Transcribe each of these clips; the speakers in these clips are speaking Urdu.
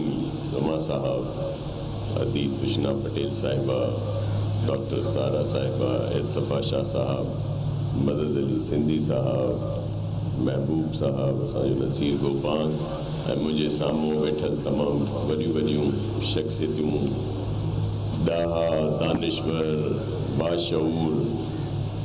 رما صاحب، عدید تشنا پٹیل صاحبہ، ڈاکٹر سارا صاحبہ، ارتفا شاہ صاحب، مدد علی سندھی صاحب، محبوب صاحب، اسانجو نصیر گوپانگ، مجھے ساموں بیٹھل تمام وڈیوں وڈیوں شخصیتوں، ڈاہا، دانشور، باشعور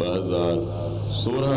2016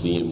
CM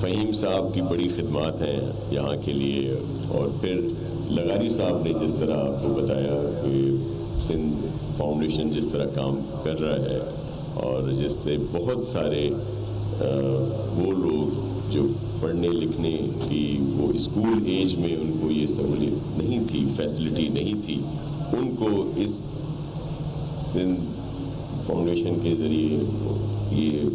فہیم صاحب کی بڑی خدمات ہیں یہاں کے لیے، اور پھر لغاری صاحب نے جس طرح آپ کو بتایا کہ سندھ فاؤنڈیشن جس طرح کام کر رہا ہے، اور جس سے بہت سارے وہ لوگ جو پڑھنے لکھنے کی وہ اسکول ایج میں ان کو یہ سہولیت نہیں تھی، فیسلٹی نہیں تھی، ان کو اس سندھ فاؤنڈیشن کے ذریعے یہ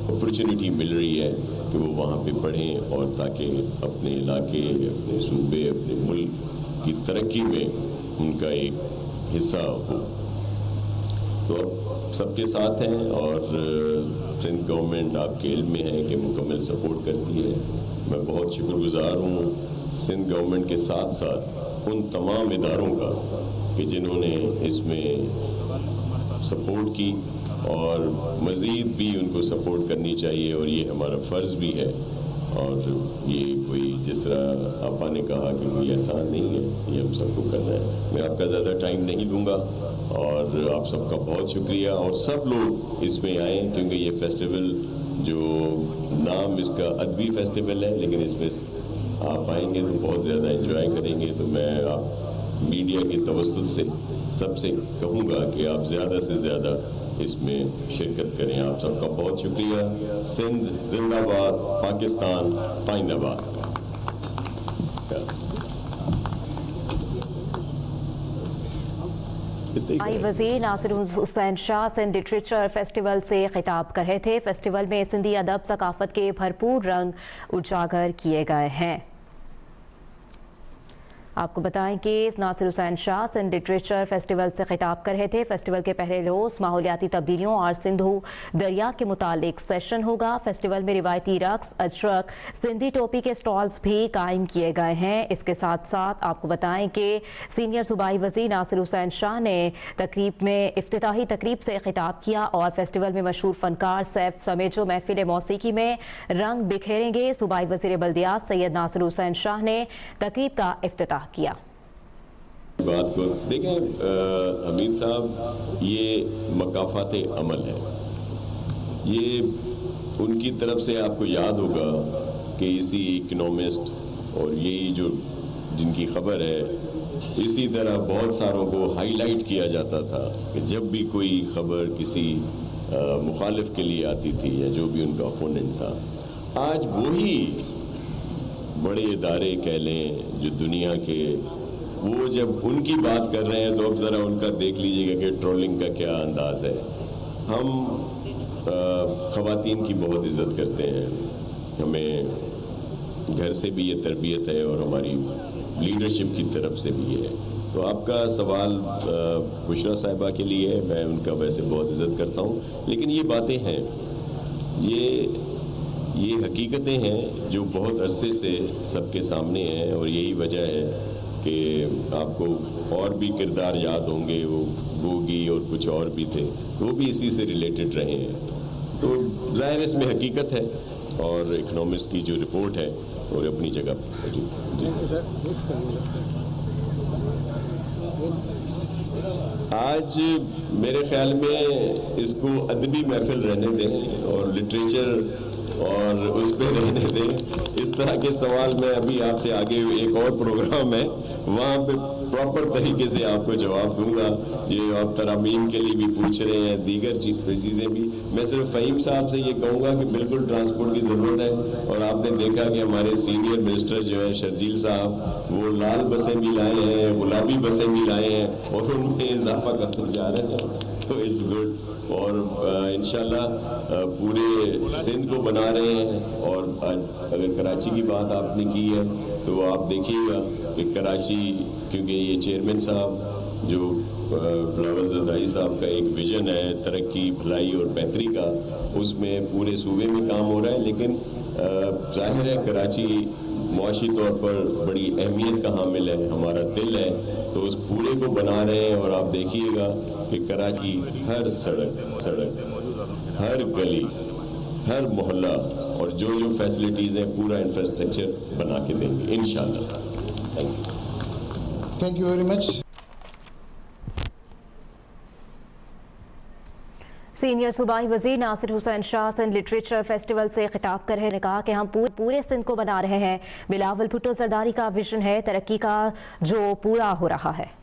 اپرچونٹی مل رہی ہے کہ وہ وہاں پہ پڑھیں، اور تاکہ اپنے علاقے، اپنے صوبے، اپنے ملک کی ترقی میں ان کا ایک حصہ ہو۔ تو اب سب کے ساتھ ہیں، اور سندھ گورنمنٹ آپ کے علم میں ہے کہ مکمل سپورٹ کرتی ہے۔ میں بہت شکر گزار ہوں سندھ گورنمنٹ کے ساتھ ساتھ ان تمام اداروں کا کہ جنہوں نے اس میں سپورٹ کی، اور مزید بھی ان کو سپورٹ کرنی چاہیے، اور یہ ہمارا فرض بھی ہے۔ اور یہ کوئی جس طرح آپا نے کہا کہ کوئی آسان نہیں ہے، یہ ہم سب کو کرنا ہے۔ میں آپ کا زیادہ ٹائم نہیں لوں گا، اور آپ سب کا بہت شکریہ، اور سب لوگ اس میں آئیں، کیونکہ یہ فیسٹیول جو نام اس کا ادبی فیسٹیول ہے، لیکن اس میں آپ آئیں گے تو بہت زیادہ انجوائے کریں گے۔ تو میں آپ میڈیا کی توسط سے سب سے کہوں گا کہ آپ زیادہ سے زیادہ اس میں شرکت کریں۔ آپ سب کا بہت شکریہ۔ سندھ زندہ باد، پاکستان پائندہ باد۔ وزیر ناصر حسین شاہ سندھ لٹریچر فیسٹیول سے خطاب کر رہے تھے۔ فیسٹیول میں سندھی ادب ثقافت کے بھرپور رنگ اجاگر کیے گئے ہیں۔ آپ کو بتائیں کہ ناصر حسین شاہ سندھ لٹریچر فیسٹیول سے خطاب کر رہے تھے۔ فیسٹیول کے پہلے روز ماحولیاتی تبدیلیوں اور سندھو دریا کے متعلق سیشن ہوگا۔ فیسٹیول میں روایتی رقص، اجرک، سندھی ٹوپی کے سٹالز بھی قائم کیے گئے ہیں۔ اس کے ساتھ ساتھ آپ کو بتائیں کہ سینئر صوبائی وزیر ناصر حسین شاہ نے تقریب میں افتتاحی تقریب سے خطاب کیا، اور فیسٹیول میں مشہور فنکار سیف سمیت جو محفل موسیقی میں رنگ بکھیریں گے۔ صوبائی وزیر بلدیات سید ناصر حسین شاہ نے تقریب کا افتتاح کیا۔ بات کو دیکھیں حمید صاحب، یہ مقافات عمل ہے، یہ ان کی طرف سے آپ کو یاد ہوگا کہ اسی اکنامسٹ اور یہی جو جن کی خبر ہے، اسی طرح بہت ساروں کو ہائی لائٹ کیا جاتا تھا کہ جب بھی کوئی خبر کسی مخالف کے لیے آتی تھی یا جو بھی ان کا اپوننٹ تھا، آج وہی بڑے ادارے کہہ لیں جو دنیا کے، وہ جب ان کی بات کر رہے ہیں تو اب ذرا ان کا دیکھ لیجئے گا کہ ٹرولنگ کا کیا انداز ہے۔ ہم خواتین کی بہت عزت کرتے ہیں، ہمیں گھر سے بھی یہ تربیت ہے، اور ہماری لیڈرشپ کی طرف سے بھی ہے۔ تو آپ کا سوال بشرا صاحبہ کے لیے ہے، میں ان کا ویسے بہت عزت کرتا ہوں، لیکن یہ باتیں ہیں، یہ حقیقتیں ہیں جو بہت عرصے سے سب کے سامنے ہیں، اور یہی وجہ ہے کہ آپ کو اور بھی کردار یاد ہوں گے، وہ گوگی اور کچھ اور بھی تھے، وہ بھی اسی سے ریلیٹڈ رہے ہیں۔ تو ظاہر اس میں حقیقت ہے، اور اکنامسٹ کی جو رپورٹ ہے وہ اپنی جگہ جی آج میرے خیال میں اس کو ادبی محفل رہنے دیں، اور لٹریچر اور اس پہ رہنے دیں۔ اس طرح کے سوال میں ابھی آپ سے آگے ایک اور پروگرام ہے، وہاں پہ پراپر طریقے سے آپ کو جواب دوں گا۔ یہ آپ ترامیم کے لیے بھی پوچھ رہے ہیں، دیگر چیزیں بھی۔ میں صرف فہیم صاحب سے یہ کہوں گا کہ بالکل ٹرانسپورٹ کی ضرورت ہے، اور آپ نے دیکھا کہ ہمارے سینئر منسٹر جو ہیں شرجیل صاحب، وہ لال بسیں بھی لائے ہیں، گلابی بسیں بھی لائے ہیں، اور ان میں اضافہ کرتے جا رہے ہیں، تو اٹس گڈ۔ اور انشاءاللہ پورے سندھ کو بنا رہے ہیں۔ اور آج اگر کراچی کی بات آپ نے کی ہے تو آپ دیکھیے گا کہ کراچی، کیونکہ یہ چیئرمین صاحب جو بلاول زرداری صاحب کا ایک ویژن ہے ترقی، بھلائی اور بہتری کا، اس میں پورے صوبے میں کام ہو رہا ہے، لیکن ظاہر ہے کراچی معاشی طور پر بڑی اہمیت کا حامل ہے، ہمارا دل ہے، تو اس پورے کو بنا رہے ہیں۔ اور آپ دیکھیے گا کہ کراچی ہر سڑک، ہر گلی، ہر محلہ، اور جو فیسلٹیز ہیں پورا انفراسٹرکچر بنا کے دیں گے انشاءاللہ۔ Thank you very much. Senior صوبائی وزیر ناصر حسین شاہ سندھ لٹریچر فیسٹیول سے خطاب کر رہے نے کہا کہ ہم پورے سندھ کو بنا رہے ہیں، بلاول بھٹو زرداری کا ویژن ہے ترقی کا جو پورا ہو رہا ہے۔